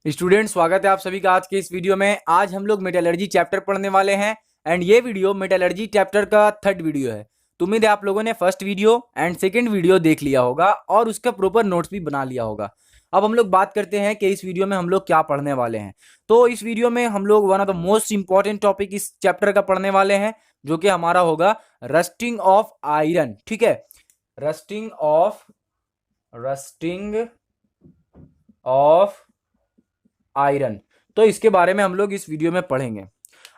Student, स्वागत है आप सभी का आज के इस वीडियो में। आज हम लोग मेटलर्जी चैप्टर पढ़ने वाले हैं एंड ये वीडियो मेटलर्जी चैप्टर का थर्ड वीडियो है। तो उम्मीद है आप लोगों ने first video and second video देख लिया होगा और उसका प्रॉपर नोट्स भी बना लिया होगा। अब हम लोग बात करते हैं कि इस वीडियो में हम लोग क्या पढ़ने वाले हैं। तो इस वीडियो में हम लोग one of the most important topic इस चैप्टर का पढ़ने वाले हैं, जो कि हमारा होगा रस्टिंग ऑफ आयरन। ठीक है, रस्टिंग ऑफ आयरन। तो इसके बारे में हम लोग इस वीडियो में पढ़ेंगे।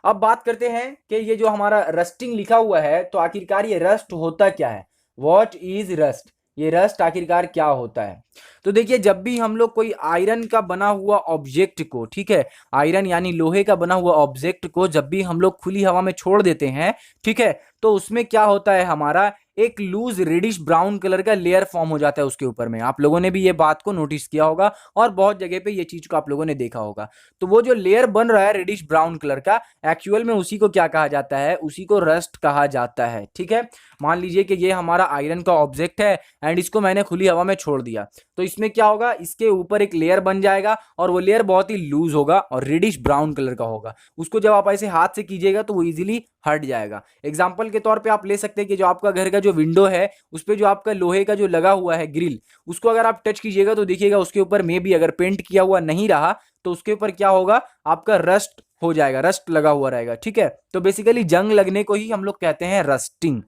अब बात करते हैं कि ये जो हमारा रस्टिंग लिखा हुआ है, तो आखिरकार ये रस्ट होता क्या है। व्हाट इज रस्ट, ये रस्ट आखिरकार क्या होता है। तो देखिए, जब भी हम लोग कोई आयरन का बना हुआ ऑब्जेक्ट को, ठीक है, आयरन यानी लोहे का बना हुआ ऑब्जेक्ट को जब भी हम लोग खुली हवा में छोड़ देते हैं, ठीक है, तो उसमें क्या होता है, हमारा एक लूज रेडिश ब्राउन कलर का लेयर फॉर्म हो जाता है उसके ऊपर में। आप लोगों ने भी ये बात को नोटिस किया होगा और बहुत जगह पे ये चीज को आप लोगों ने देखा होगा। तो वो जो लेयर बन रहा है रेडिश ब्राउन कलर का, एक्चुअल में उसी को क्या कहा जाता है, उसी को रस्ट कहा जाता है। ठीक है, मान लीजिए कि ये हमारा आयरन का ऑब्जेक्ट है एंड इसको मैंने खुली हवा में छोड़ दिया, तो इसमें क्या होगा, इसके ऊपर एक लेयर बन जाएगा और वो लेयर बहुत ही लूज होगा और रेडिश ब्राउन कलर का होगा। उसको जब आप ऐसे हाथ से कीजिएगा तो वो इजीली हट जाएगा। एग्जाम्पल के तौर पे आप ले सकते हैं कि जो आपका घर का जो विंडो है, उस पर जो आपका लोहे का जो लगा हुआ है ग्रिल, उसको अगर आप टच कीजिएगा तो देखिएगा उसके ऊपर मे भी अगर पेंट किया हुआ नहीं रहा तो उसके ऊपर क्या होगा, आपका रस्ट हो जाएगा, रस्ट लगा हुआ रहेगा। ठीक है, तो बेसिकली जंग लगने को ही हम लोग कहते हैं रस्टिंग।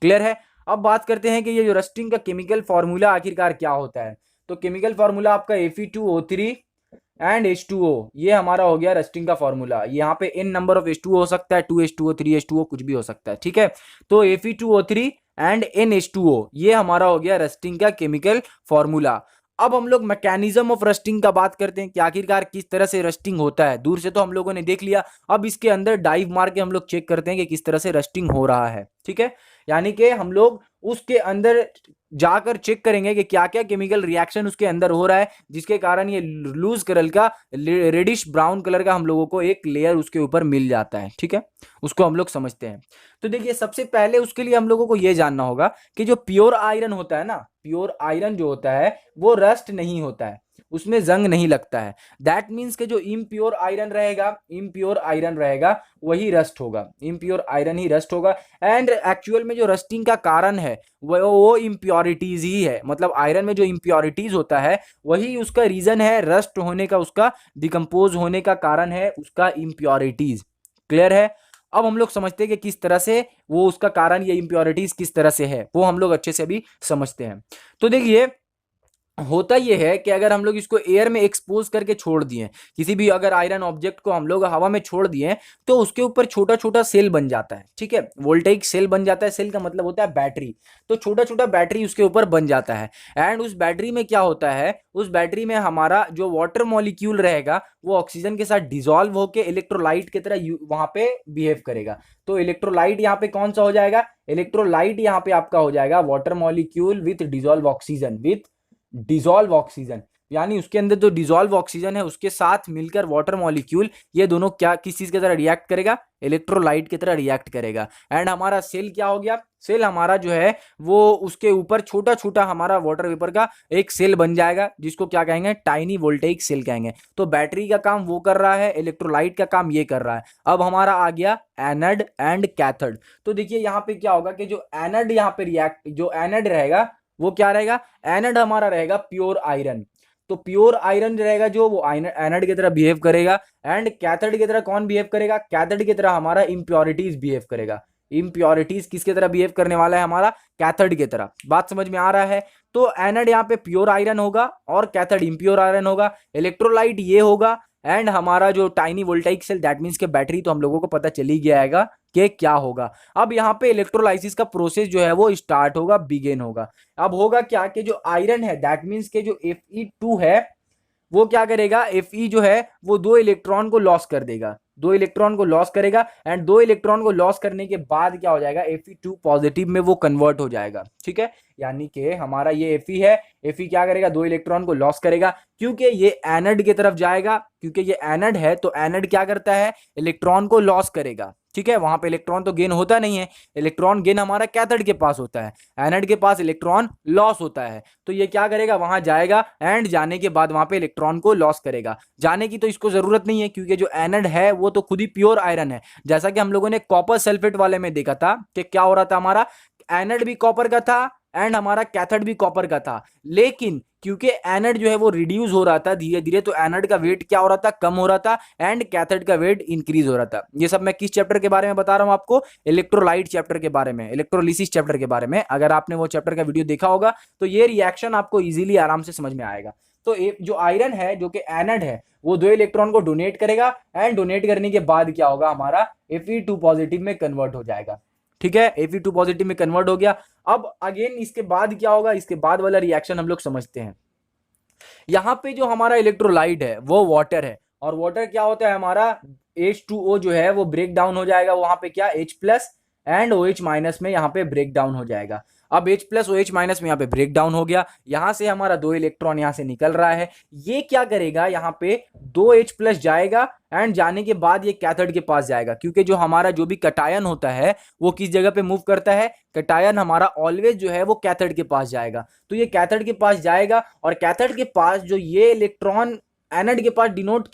क्लियर है। अब बात करते हैं कि ये जो रस्टिंग का केमिकल फॉर्मूला आखिरकार क्या होता है। तो केमिकल फॉर्मूला आपका Fe2O3 एंड H2O, ये हमारा हो गया रस्टिंग का फॉर्मूला। यहाँ पे n नंबर ऑफ H2O हो सकता है, 2H2O, 3H2O, कुछ भी हो सकता है। ठीक है, तो Fe2O3 एंड NH2O, ये हमारा हो गया रस्टिंग का केमिकल फॉर्मूला। अब हम लोग मैकेनिज्म ऑफ रस्टिंग का बात करते हैं कि आखिरकार किस तरह से रस्टिंग होता है। दूर से तो हम लोगों ने देख लिया, अब इसके अंदर डाइव मार के हम लोग चेक करते हैं कि किस तरह से रस्टिंग हो रहा है। ठीक है, यानी कि हम लोग उसके अंदर जाकर चेक करेंगे कि क्या क्या केमिकल रिएक्शन उसके अंदर हो रहा है, जिसके कारण ये लूज कलर का रेडिश ब्राउन कलर का हम लोगों को एक लेयर उसके ऊपर मिल जाता है। ठीक है, उसको हम लोग समझते हैं। तो देखिए, सबसे पहले उसके लिए हम लोगों को यह जानना होगा कि जो प्योर आयरन होता है ना, प्योर आयरन जो होता है वो रस्ट नहीं होता है, उसमें जंग नहीं लगता है। दैट मीन्स के जो इम्प्योर आयरन रहेगा वही रस्ट होगा, इम्प्योर आयरन ही रस्ट होगा। एंड एक्चुअल में जो रस्टिंग का कारण है वो इम्प्योरिटीज ही है, मतलब आयरन में जो इम्प्योरिटीज होता है वही उसका रीजन है रस्ट होने का, उसका डिकम्पोज होने का कारण है उसका इम्प्योरिटीज। क्लियर है। अब हम लोग समझते हैं कि किस तरह से वो उसका कारण, ये इम्प्योरिटीज किस तरह से है, वो हम लोग अच्छे से भी समझते हैं। तो देखिए, होता यह है कि अगर हम लोग इसको एयर में एक्सपोज करके छोड़ दिए, किसी भी अगर आयरन ऑब्जेक्ट को हम लोग हवा में छोड़ दिए, तो उसके ऊपर छोटा छोटा सेल बन जाता है। ठीक है, वोल्टेइक सेल बन जाता है। सेल का मतलब होता है बैटरी। तो छोटा छोटा बैटरी उसके ऊपर बन जाता है एंड उस बैटरी में क्या होता है, उस बैटरी में हमारा जो वाटर मॉलिक्यूल रहेगा वो ऑक्सीजन के साथ डिसॉल्व होकर इलेक्ट्रोलाइट की तरह वहां पे बिहेव करेगा। तो इलेक्ट्रोलाइट यहाँ पे कौन सा हो जाएगा, इलेक्ट्रोलाइट यहाँ पे आपका हो जाएगा water molecule with dissolve oxygen, with dissolve oxygen, यानी उसके अंदर जो डिसॉल्व ऑक्सीजन है उसके साथ मिलकर वाटर मॉलिक्यूल, ये दोनों क्या किस चीज की तरह रिएक्ट करेगा, इलेक्ट्रोलाइट की तरह रिएक्ट करेगा। एंड हमारा सेल क्या हो गया, सेल हमारा जो है वो उसके ऊपर छोटा छोटा हमारा वाटर वेपर का एक सेल बन जाएगा, जिसको क्या कहेंगे, टाइनी वोल्टेइक सेल कहेंगे। तो बैटरी का काम वो कर रहा है, इलेक्ट्रोलाइट का काम ये कर रहा है। अब हमारा आ गया एनोड एंड कैथोड। तो देखिए यहाँ पे क्या होगा कि जो एनोड यहाँ पे रिएक्ट, जो एनोड रहेगा वो क्या रहेगा, एनोड हमारा रहेगा प्योर आयरन। तो प्योर आयरन रहेगा जो, वो एनोड की तरह बिहेव करेगा। एंड कैथोड की तरह कौन बिहेव करेगा, कैथोड की तरह हमारा इंप्योरिटीज बिहेव करेगा। इंप्योरिटीज किसकी तरह बिहेव करने वाला है, हमारा कैथोड की तरह। बात समझ में आ रहा है। तो एनोड यहाँ पे प्योर आयरन होगा और कैथोड इंप्योर आयरन होगा। इलेक्ट्रोलाइट ये होगा एंड हमारा जो tiny voltaic cell, that means के बैटरी, तो हम लोगों को पता चली गया है कि क्या होगा। अब यहाँ पे इलेक्ट्रोलाइसिस का प्रोसेस जो है वो स्टार्ट होगा, बिगिन होगा। अब होगा क्या कि जो आयरन है, दैट मीन्स के जो Fe2 है वो क्या करेगा, Fe जो है वो 2 इलेक्ट्रॉन को लॉस कर देगा। दो इलेक्ट्रॉन को लॉस करेगा एंड दो इलेक्ट्रॉन को लॉस करने के बाद क्या हो जाएगा, Fe2 पॉजिटिव में वो कन्वर्ट हो जाएगा। ठीक है, यानी कि हमारा ये Fe है, Fe क्या करेगा, दो इलेक्ट्रॉन को लॉस करेगा क्योंकि ये एनोड की तरफ जाएगा, क्योंकि ये एनोड है तो एनोड क्या करता है, इलेक्ट्रॉन को लॉस करेगा। ठीक है, वहां पे इलेक्ट्रॉन तो गेन होता नहीं है, इलेक्ट्रॉन गेन हमारा कैथोड के पास होता है, एनोड के पास इलेक्ट्रॉन लॉस होता है। तो ये क्या करेगा, वहां जाएगा एंड जाने के बाद वहां पे इलेक्ट्रॉन को लॉस करेगा। जाने की तो इसको जरूरत नहीं है क्योंकि जो एनोड है वो तो खुद ही प्योर आयरन है। जैसा कि हम लोगों ने कॉपर सल्फेट वाले में देखा था कि क्या हो रहा था, हमारा एनोड भी कॉपर का था एंड हमारा कैथोड भी कॉपर का था, लेकिन क्योंकि एनोड जो है वो रिड्यूस हो रहा था धीरे धीरे, तो एनोड का वेट क्या हो रहा था, कम हो रहा था एंड कैथोड का वेट इंक्रीज हो रहा था। ये सब मैं किस चैप्टर के बारे में बता रहा हूं आपको, इलेक्ट्रोलाइट चैप्टर के बारे में, इलेक्ट्रोलिसिस चैप्टर के बारे में। अगर आपने वो चैप्टर का वीडियो देखा होगा तो ये रिएक्शन आपको इजीली आराम से समझ में आएगा। तो जो आयरन है जो कि एनोड है वो दो इलेक्ट्रॉन को डोनेट करेगा एंड डोनेट करने के बाद क्या होगा, हमारा Fe2 पॉजिटिव में कन्वर्ट हो जाएगा। ठीक है, Fe2 पॉजिटिव में कन्वर्ट हो गया। अब अगेन इसके बाद क्या होगा, इसके बाद वाला रिएक्शन हम लोग समझते हैं। यहां पे जो हमारा इलेक्ट्रोलाइट है वो वाटर है, और वाटर क्या होता है, हमारा H2O जो है वो ब्रेक डाउन हो जाएगा वहां पे क्या, H plus and OH minus में यहाँ पे ब्रेक डाउन हो जाएगा। अब H प्लस OH माइनस में यहाँ पे ब्रेक डाउन हो गया, यहां से हमारा दो इलेक्ट्रॉन यहां से निकल रहा है। ये क्या करेगा, यहाँ पे दो H प्लस जाएगा एंड जाने के बाद ये कैथोड के पास जाएगा, क्योंकि जो हमारा जो भी कटायन होता है वो किस जगह पे मूव करता है, कटायन हमारा ऑलवेज जो है वो कैथोड के पास जाएगा। तो ये कैथोड के पास जाएगा और कैथोड के पास जो ये इलेक्ट्रॉन एनोड के पास डोनेट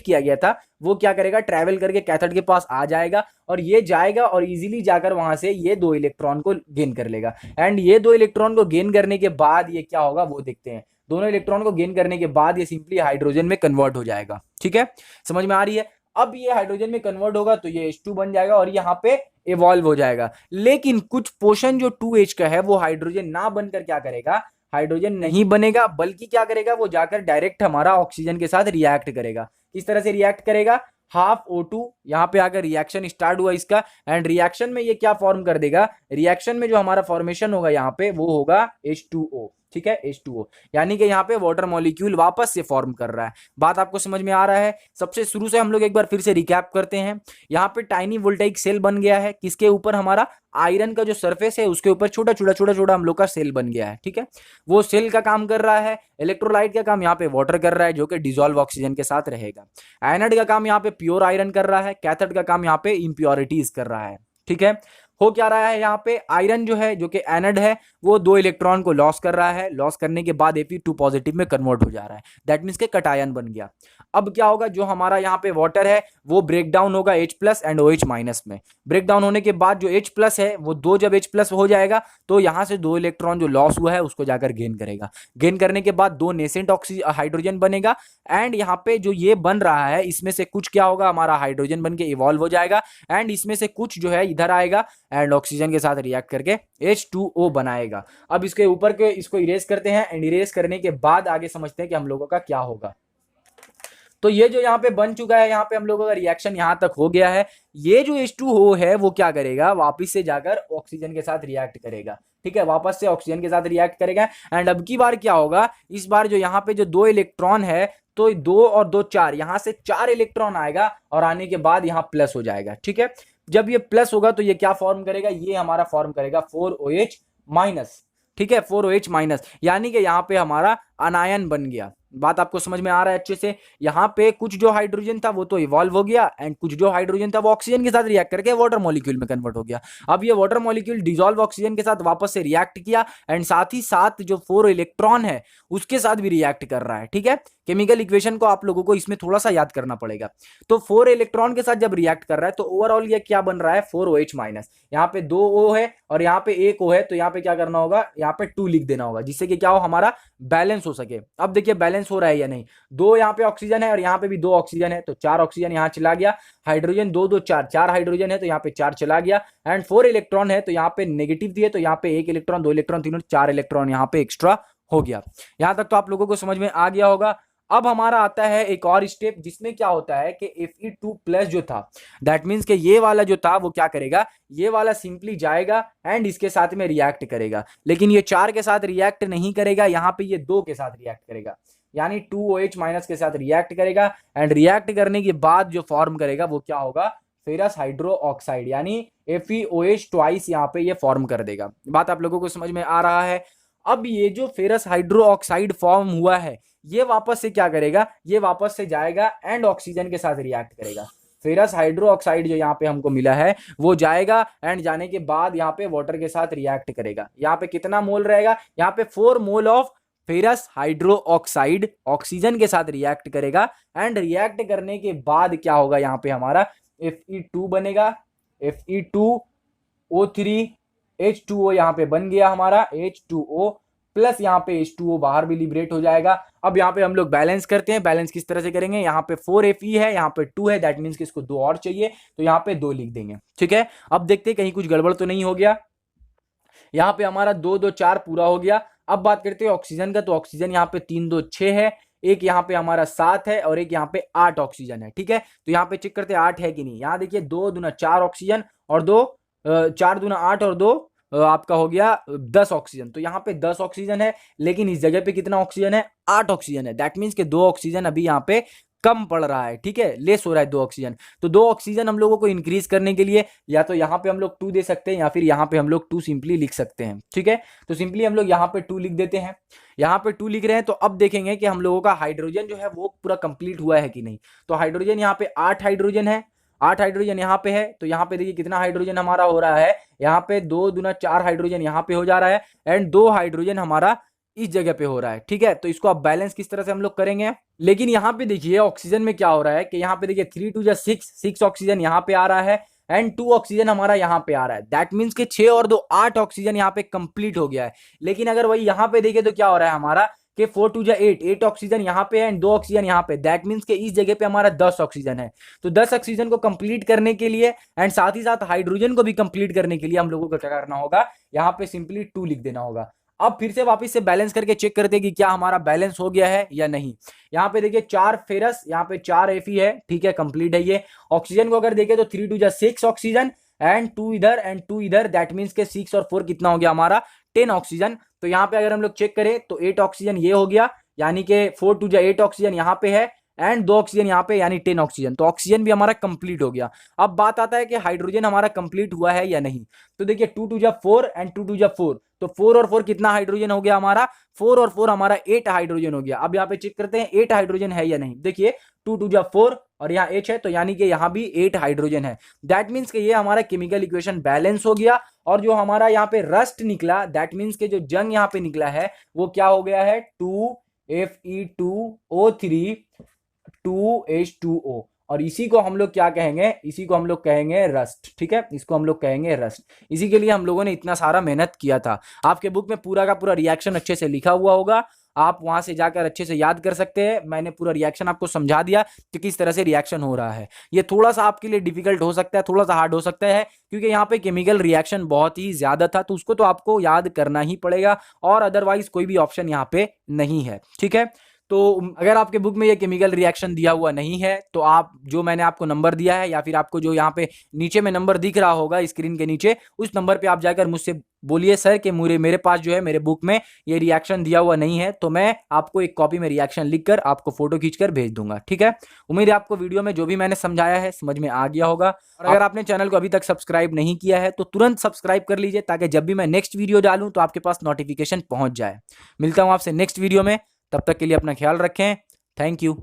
किया गया था वो क्या करेगा, ट्रैवल करके कैथोड के पास आ जाएगा और ये जाएगा और इजीली जाकर वहां से ये दो इलेक्ट्रॉन को गेन कर लेगा। एंड ये दो इलेक्ट्रॉन को गेन करने के बाद ये क्या होगा वो देखते हैं। दोनों इलेक्ट्रॉन को गेन करने के बाद ये सिंपली हाइड्रोजन में कन्वर्ट हो जाएगा। ठीक है, समझ में आ रही है। अब ये हाइड्रोजन में कन्वर्ट होगा तो ये H2 बन जाएगा और यहाँ पे इवॉल्व हो जाएगा। लेकिन कुछ पोर्शन जो 2H का है वो हाइड्रोजन ना बनकर क्या करेगा, हाइड्रोजन नहीं बनेगा, बल्कि क्या करेगा, वो जाकर डायरेक्ट हमारा ऑक्सीजन के साथ रिएक्ट करेगा। किस तरह से रिएक्ट करेगा, हाफ O2 यहाँ पे आकर रिएक्शन स्टार्ट हुआ इसका, एंड रिएक्शन में ये क्या फॉर्म कर देगा, रिएक्शन में जो हमारा फॉर्मेशन होगा यहाँ पे वो होगा H2O। ठीक है, H2O, यानी कि यहाँ पे वाटर मॉलिक्यूल वापस से फॉर्म कर रहा है। बात आपको समझ में आ रहा है। सबसे शुरू से हम लोग एक बार फिर से रिकैप करते हैं। यहाँ पे टाइनी वोल्टाइक सेल बन गया है, किसके ऊपर, हमारा आयरन का जो सरफेस है उसके ऊपर छोटा छोटा हम लोग का सेल बन गया है। ठीक है, वो सेल का काम कर रहा है, इलेक्ट्रोलाइट का काम यहाँ पे वाटर कर रहा है जो कि डिसॉल्व ऑक्सीजन के साथ रहेगा। एनोड का काम यहाँ पे प्योर आयरन कर रहा है, कैथोड का काम यहाँ पे इंप्योरिटीज कर रहा है। ठीक है, हो क्या रहा है, यहाँ पे आयरन जो है जो कि एनोड है वो दो इलेक्ट्रॉन को लॉस कर रहा है, लॉस करने के बाद Fe2 पॉजिटिव में कन्वर्ट हो जा रहा है, दैट मीन्स के कटायन बन गया। अब क्या होगा, जो हमारा यहाँ पे वाटर है वो ब्रेक डाउन होगा H plus and OH minus में। ब्रेक डाउन होने के बाद जो H प्लस है वो दो जब H प्लस हो जाएगा तो यहाँ से दो इलेक्ट्रॉन जो लॉस हुआ है उसको जाकर गेन करेगा। गेन करने के बाद दो नेसेंट हाइड्रोजन बनेगा एंड यहाँ पे जो ये बन रहा है इसमें से कुछ क्या होगा, हमारा हाइड्रोजन बन के इवॉल्व हो जाएगा एंड इसमें से कुछ जो है इधर आएगा एंड ऑक्सीजन के साथ रिएक्ट करके H2O बनाएगा। अब इसके ऊपर के इसको इरेज करते हैं एंड इरेज करने के बाद आगे समझते हैं कि हम लोगों का क्या होगा। तो ये जो यहाँ पे बन चुका है, यहाँ पे हम लोगों का रिएक्शन यहाँ तक हो गया है। ये जो H2O है वो क्या करेगा, वापस से जाकर ऑक्सीजन के साथ रिएक्ट करेगा। ठीक है, वापस से ऑक्सीजन के साथ रिएक्ट करेगा एंड अब की बार क्या होगा, इस बार जो यहाँ पे जो दो इलेक्ट्रॉन है तो दो और दो चार, यहाँ से चार इलेक्ट्रॉन आएगा और आने के बाद यहाँ प्लस हो जाएगा। ठीक है, जब ये प्लस होगा तो ये क्या फॉर्म करेगा, ये हमारा फॉर्म करेगा 4OH माइनस। ठीक है, 4OH माइनस, यानी कि यहाँ पे हमारा अनायन बन गया। बात आपको समझ में आ रहा है अच्छे से। यहाँ पे कुछ जो हाइड्रोजन था वो तो इवॉल्व हो गया एंड कुछ जो हाइड्रोजन था वो ऑक्सीजन के साथ रिएक्ट करके वाटर मॉलिक्यूल में कन्वर्ट हो गया। अब ये वाटर मॉलिक्यूल डिसॉल्व ऑक्सीजन के साथ वापस से रिएक्ट किया एंड साथ ही साथ जो 4 इलेक्ट्रॉन है उसके साथ भी रिएक्ट कर रहा है। ठीक है, केमिकल इक्वेशन को आप लोगों को इसमें थोड़ा सा याद करना पड़ेगा। तो 4 इलेक्ट्रॉन के साथ जब रिएक्ट कर रहा है तो ओवरऑल ये क्या बन रहा है, 4OH माइनस। यहाँ पे 2 O है और यहाँ पे 1 O है, तो यहाँ पे क्या करना होगा, यहाँ पे 2 लिख देना होगा जिससे कि क्या हो, हमारा बैलेंस हो सके। अब देखिए बैलेंस हो रहा है या नहीं, दो यहाँ पे ऑक्सीजन है और यहाँ पे भी दो ऑक्सीजन है तो 4 ऑक्सीजन यहाँ चला गया, हाइड्रोजन दो दो चार, 4 हाइड्रोजन है तो यहाँ पे 4 चला गया एंड 4 इलेक्ट्रॉन है तो यहाँ पे नेगेटिव दिए तो यहाँ पे 1 इलेक्ट्रॉन, 2 इलेक्ट्रॉन, तीनों 4 इलेक्ट्रॉन यहाँ पे एक्स्ट्रा हो गया। यहां तक तो आप लोगों को समझ में आ गया होगा। अब हमारा आता है एक और स्टेप जिसमें क्या होता है कि Fe2 प्लस जो था, दैट मीन्स कि ये वाला जो था वो क्या करेगा, ये वाला सिंपली जाएगा एंड इसके साथ में रिएक्ट करेगा, लेकिन ये 4 के साथ रिएक्ट नहीं करेगा, यहाँ पे ये 2 के साथ रिएक्ट करेगा। यानी 2OH माइनस के साथ रिएक्ट करेगा एंड रिएक्ट करने के बाद जो फॉर्म करेगा वो क्या होगा, फेरस हाइड्रो ऑक्साइड, यानी FeOH ट्वाइस यहाँ पे ये फॉर्म कर देगा। बात आप लोगों को समझ में आ रहा है। अब ये जो फेरस हाइड्रो ऑक्साइड फॉर्म हुआ है ये वापस से क्या करेगा, ये वापस से जाएगा एंड ऑक्सीजन के साथ रिएक्ट करेगा। फेरस हाइड्रो ऑक्साइड जो यहाँ पे हमको मिला है वो जाएगा एंड जाने के बाद यहाँ पे वाटर के साथ रिएक्ट करेगा। यहाँ पे कितना मोल रहेगा, यहाँ पे 4 mole of ferrous hydro oxide oxygen के साथ रिएक्ट करेगा एंड रिएक्ट करने के बाद क्या होगा, यहाँ पे हमारा Fe2 बनेगा, Fe2O3 H2O यहाँ पे बन गया हमारा H2O प्लस यहाँ पे H2O बाहर भी लिबरेट हो जाएगा। अब यहाँ पे हम लोग बैलेंस करते हैं। बैलेंस किस तरह से करेंगे, यहाँ पे 4Fe है, यहाँ पे 2 है, दैट मीन्स कि इसको 2 और चाहिए तो यहाँ पे 2 लिख देंगे। ठीक है, अब देखते हैं कहीं कुछ गड़बड़ तो नहीं हो गया। यहाँ पे हमारा 2 2 4 पूरा हो गया। अब बात करते हैं ऑक्सीजन का, तो ऑक्सीजन यहाँ पे 3 2 6 है, एक यहाँ पे हमारा 7 है और एक यहाँ पे 8 ऑक्सीजन है। ठीक है, तो यहाँ पे चेक करते हैं 8 है कि नहीं। यहाँ देखिए 2 दूना 4 ऑक्सीजन और 4 दूना 8 और 2 आपका हो गया 10 ऑक्सीजन। तो यहाँ पे 10 ऑक्सीजन है, लेकिन इस जगह पे कितना ऑक्सीजन है, 8 ऑक्सीजन है। दैट मीन्स के 2 ऑक्सीजन अभी यहाँ पे कम पड़ रहा है। ठीक है, लेस हो रहा है 2 ऑक्सीजन। तो 2 ऑक्सीजन हम लोगों को इंक्रीज करने के लिए या तो यहाँ पे हम लोग 2 दे सकते हैं या फिर यहाँ पे हम लोग 2 सिंपली लिख सकते हैं। ठीक है, तो सिंपली हम लोग यहाँ पे 2 लिख देते हैं। यहाँ पे 2 लिख रहे हैं तो अब देखेंगे कि हम लोगों का हाइड्रोजन जो है वो पूरा कंप्लीट हुआ है कि नहीं। तो हाइड्रोजन यहाँ पे 8 हाइड्रोजन है, 8 हाइड्रोजन यहाँ पे है। तो यहाँ पे देखिए कितना हाइड्रोजन हमारा हो रहा है, यहाँ पे 2 दूना 4 हाइड्रोजन यहाँ पे हो जा रहा है एंड 2 हाइड्रोजन हमारा इस जगह पे हो रहा है। ठीक है, तो इसको अब बैलेंस किस तरह से हम लोग करेंगे। लेकिन यहाँ पे देखिए ऑक्सीजन में क्या हो रहा है कि यहाँ पे देखिए 3 2 6 ऑक्सीजन यहाँ पे आ रहा है एंड 2 ऑक्सीजन हमारा यहाँ पे आ रहा है। दैट मीन्स के 6 और 2 8 ऑक्सीजन यहाँ पे कंप्लीट हो गया है। लेकिन अगर वही यहाँ पे देखे तो क्या हो रहा है हमारा कि 4 2 8 ऑक्सीजन यहाँ पे है एंड 2 ऑक्सीजन यहाँ पे। दैट मीन्स के इस जगह पे हमारा 10 ऑक्सीजन है। तो 10 ऑक्सीजन को कंप्लीट करने के लिए एंड साथ ही साथ हाइड्रोजन को भी कंप्लीट करने के लिए हम लोगों को क्या करना होगा, यहाँ पे सिंपली 2 लिख देना होगा। अब फिर से वापस से बैलेंस करके चेक करते हैं कि क्या हमारा बैलेंस हो गया है या नहीं। यहाँ पे देखिए 4 फेरस, यहाँ पे 4 Fe है। ठीक है, कंप्लीट है ये। ऑक्सीजन को अगर देखें तो 3 2 6 ऑक्सीजन एंड 2 इधर एंड 2 इधर। दैट मीन्स के 6 और 4 कितना हो गया हमारा 10 ऑक्सीजन। तो यहाँ पे अगर हम लोग चेक करें तो 8 ऑक्सीजन ये हो गया, यानी कि 4 2 8 ऑक्सीजन यहाँ पे है एंड 2 ऑक्सीजन यहाँ पे, यानी 10 ऑक्सीजन। तो ऑक्सीजन भी हमारा कंप्लीट हो गया। अब बात आता है कि हाइड्रोजन हमारा कंप्लीट हुआ है या नहीं। तो देखिए 2 2 4 एंड 2 2 4, तो 4 और 4 कितना हाइड्रोजन हो गया हमारा, 4 और 4 हमारा 8 हाइड्रोजन हो गया। अब यहाँ पे चेक करते हैं 8 हाइड्रोजन है या नहीं। देखिए 2 2 4 और यहाँ H है, तो यानी कि यहाँ भी 8 हाइड्रोजन है। दैट मीन्स कि ये हमारा केमिकल इक्वेशन बैलेंस हो गया। और जो हमारा यहाँ पे रस्ट निकला, दैट मीन्स के जो जंग यहाँ पे निकला है वो क्या हो गया है, 2Fe2O3 2H2O। और इसी को हम लोग क्या कहेंगे, इसी को हम लोग कहेंगे रस्ट। ठीक है, इसको हम लोग कहेंगे रस्ट। इसी के लिए हम लोगों ने इतना सारा मेहनत किया था। आपके बुक में पूरा का पूरा रिएक्शन अच्छे से लिखा हुआ होगा, आप वहां से जाकर अच्छे से याद कर सकते हैं। मैंने पूरा रिएक्शन आपको समझा दिया कि किस तरह से रिएक्शन हो रहा है। ये थोड़ा सा आपके लिए डिफिकल्ट हो सकता है, थोड़ा सा हार्ड हो सकता है, क्योंकि यहाँ पे केमिकल रिएक्शन बहुत ही ज्यादा था, तो उसको तो आपको याद करना ही पड़ेगा और अदरवाइज कोई भी ऑप्शन यहाँ पे नहीं है। ठीक है, तो अगर आपके बुक में ये केमिकल रिएक्शन दिया हुआ नहीं है तो आप जो मैंने आपको नंबर दिया है या फिर आपको जो यहाँ पे नीचे में नंबर दिख रहा होगा स्क्रीन के नीचे, उस नंबर पे आप जाकर मुझसे बोलिए सर कि मेरे पास जो है मेरे बुक में ये रिएक्शन दिया हुआ नहीं है, तो मैं आपको एक कॉपी में रिएक्शन लिखकर आपको फोटो खींचकर भेज दूंगा। ठीक है, उम्मीद है आपको वीडियो में जो भी मैंने समझाया है समझ में आ गया होगा। और अगर आपने चैनल को अभी तक सब्सक्राइब नहीं किया है तो तुरंत सब्सक्राइब कर लीजिए, ताकि जब भी मैं नेक्स्ट वीडियो डालूं तो आपके पास नोटिफिकेशन पहुंच जाए। मिलता हूं आपसे नेक्स्ट वीडियो में, तब तक के लिए अपना ख्याल रखें। Thank you.